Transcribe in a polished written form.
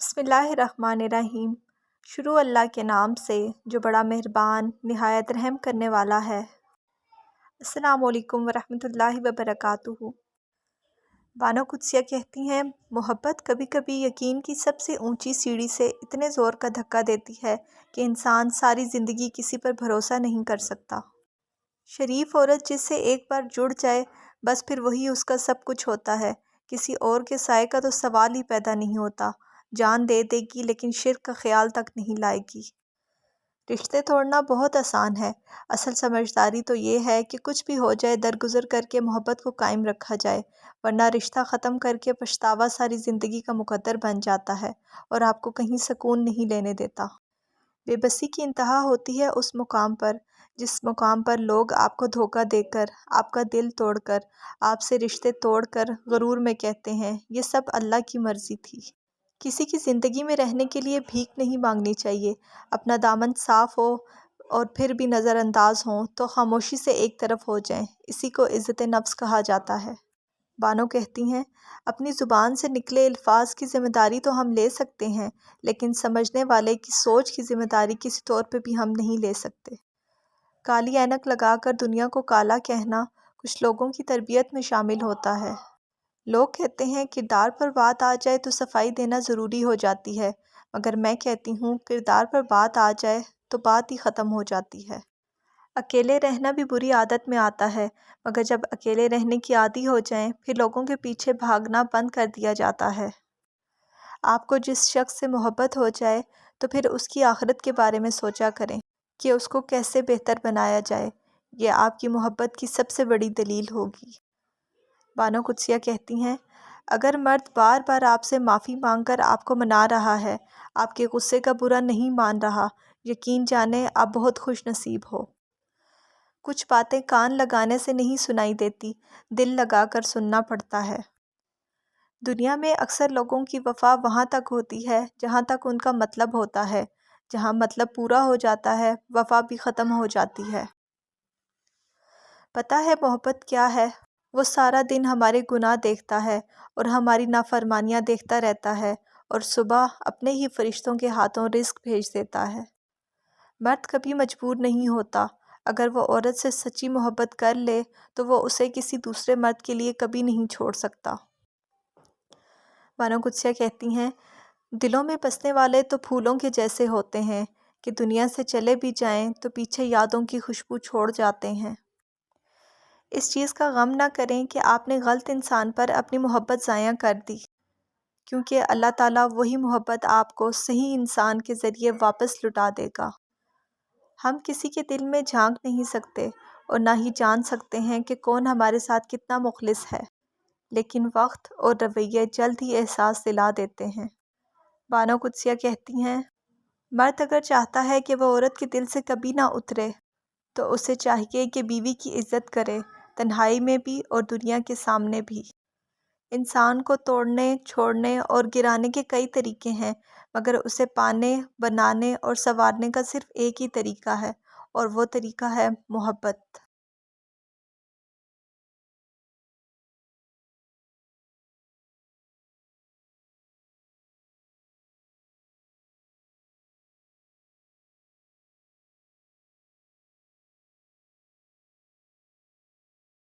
بسم اللہ الرحمن الرحیم۔ شروع اللہ کے نام سے جو بڑا مہربان نہایت رحم کرنے والا ہے۔ السلام علیکم ورحمۃ اللہ وبرکاتہ۔ بانو قدسیہ کہتی ہیں، محبت کبھی کبھی یقین کی سب سے اونچی سیڑھی سے اتنے زور کا دھکا دیتی ہے کہ انسان ساری زندگی کسی پر بھروسہ نہیں کر سکتا۔ شریف عورت جس سے ایک بار جڑ جائے بس پھر وہی اس کا سب کچھ ہوتا ہے، کسی اور کے سائے کا تو سوال ہی پیدا نہیں ہوتا۔ جان دے دے گی لیکن شرک کا خیال تک نہیں لائے گی۔ رشتے توڑنا بہت آسان ہے، اصل سمجھداری تو یہ ہے کہ کچھ بھی ہو جائے درگزر کر کے محبت کو قائم رکھا جائے، ورنہ رشتہ ختم کر کے پچھتاوا ساری زندگی کا مقدر بن جاتا ہے اور آپ کو کہیں سکون نہیں لینے دیتا۔ بے بسی کی انتہا ہوتی ہے اس مقام پر جس مقام پر لوگ آپ کو دھوکہ دے کر، آپ کا دل توڑ کر، آپ سے رشتے توڑ کر غرور میں کہتے ہیں یہ سب اللہ کی مرضی تھی۔ کسی کی زندگی میں رہنے کے لیے بھیک نہیں مانگنی چاہیے۔ اپنا دامن صاف ہو اور پھر بھی نظر انداز ہوں تو خاموشی سے ایک طرف ہو جائیں، اسی کو عزت نفس کہا جاتا ہے۔ بانو کہتی ہیں، اپنی زبان سے نکلے الفاظ کی ذمہ داری تو ہم لے سکتے ہیں، لیکن سمجھنے والے کی سوچ کی ذمہ داری کسی طور پہ بھی ہم نہیں لے سکتے۔ کالی اینک لگا کر دنیا کو کالا کہنا کچھ لوگوں کی تربیت میں شامل ہوتا ہے۔ لوگ کہتے ہیں کردار پر بات آ جائے تو صفائی دینا ضروری ہو جاتی ہے، مگر میں کہتی ہوں کردار پر بات آ جائے تو بات ہی ختم ہو جاتی ہے۔ اکیلے رہنا بھی بری عادت میں آتا ہے، مگر جب اکیلے رہنے کی عادی ہو جائیں پھر لوگوں کے پیچھے بھاگنا بند کر دیا جاتا ہے۔ آپ کو جس شخص سے محبت ہو جائے تو پھر اس کی آخرت کے بارے میں سوچا کریں کہ اس کو کیسے بہتر بنایا جائے، یہ آپ کی محبت کی سب سے بڑی دلیل ہوگی۔ بانو قدسیہ کہتی ہیں، اگر مرد بار بار آپ سے معافی مانگ کر آپ کو منا رہا ہے، آپ کے غصے کا برا نہیں مان رہا، یقین جانیں آپ بہت خوش نصیب ہو۔ کچھ باتیں کان لگانے سے نہیں سنائی دیتی، دل لگا کر سننا پڑتا ہے۔ دنیا میں اکثر لوگوں کی وفا وہاں تک ہوتی ہے جہاں تک ان کا مطلب ہوتا ہے، جہاں مطلب پورا ہو جاتا ہے وفا بھی ختم ہو جاتی ہے۔ پتہ ہے محبت کیا ہے؟ وہ سارا دن ہمارے گناہ دیکھتا ہے اور ہماری نافرمانیاں دیکھتا رہتا ہے اور صبح اپنے ہی فرشتوں کے ہاتھوں رزق بھیج دیتا ہے۔ مرد کبھی مجبور نہیں ہوتا، اگر وہ عورت سے سچی محبت کر لے تو وہ اسے کسی دوسرے مرد کے لیے کبھی نہیں چھوڑ سکتا۔ بانو قدسیہ کہتی ہیں، دلوں میں بسنے والے تو پھولوں کے جیسے ہوتے ہیں کہ دنیا سے چلے بھی جائیں تو پیچھے یادوں کی خوشبو چھوڑ جاتے ہیں۔ اس چیز کا غم نہ کریں کہ آپ نے غلط انسان پر اپنی محبت ضائع کر دی، کیونکہ اللہ تعالیٰ وہی محبت آپ کو صحیح انسان کے ذریعے واپس لوٹا دے گا۔ ہم کسی کے دل میں جھانک نہیں سکتے اور نہ ہی جان سکتے ہیں کہ کون ہمارے ساتھ کتنا مخلص ہے، لیکن وقت اور رویے جلد ہی احساس دلا دیتے ہیں۔ بانو قدسیہ کہتی ہیں، مرد اگر چاہتا ہے کہ وہ عورت کے دل سے کبھی نہ اترے تو اسے چاہیے کہ بیوی کی عزت کرے، تنہائی میں بھی اور دنیا کے سامنے بھی۔ انسان کو توڑنے، چھوڑنے اور گرانے کے کئی طریقے ہیں، مگر اسے پانے، بنانے اور سنوارنے کا صرف ایک ہی طریقہ ہے، اور وہ طریقہ ہے محبت۔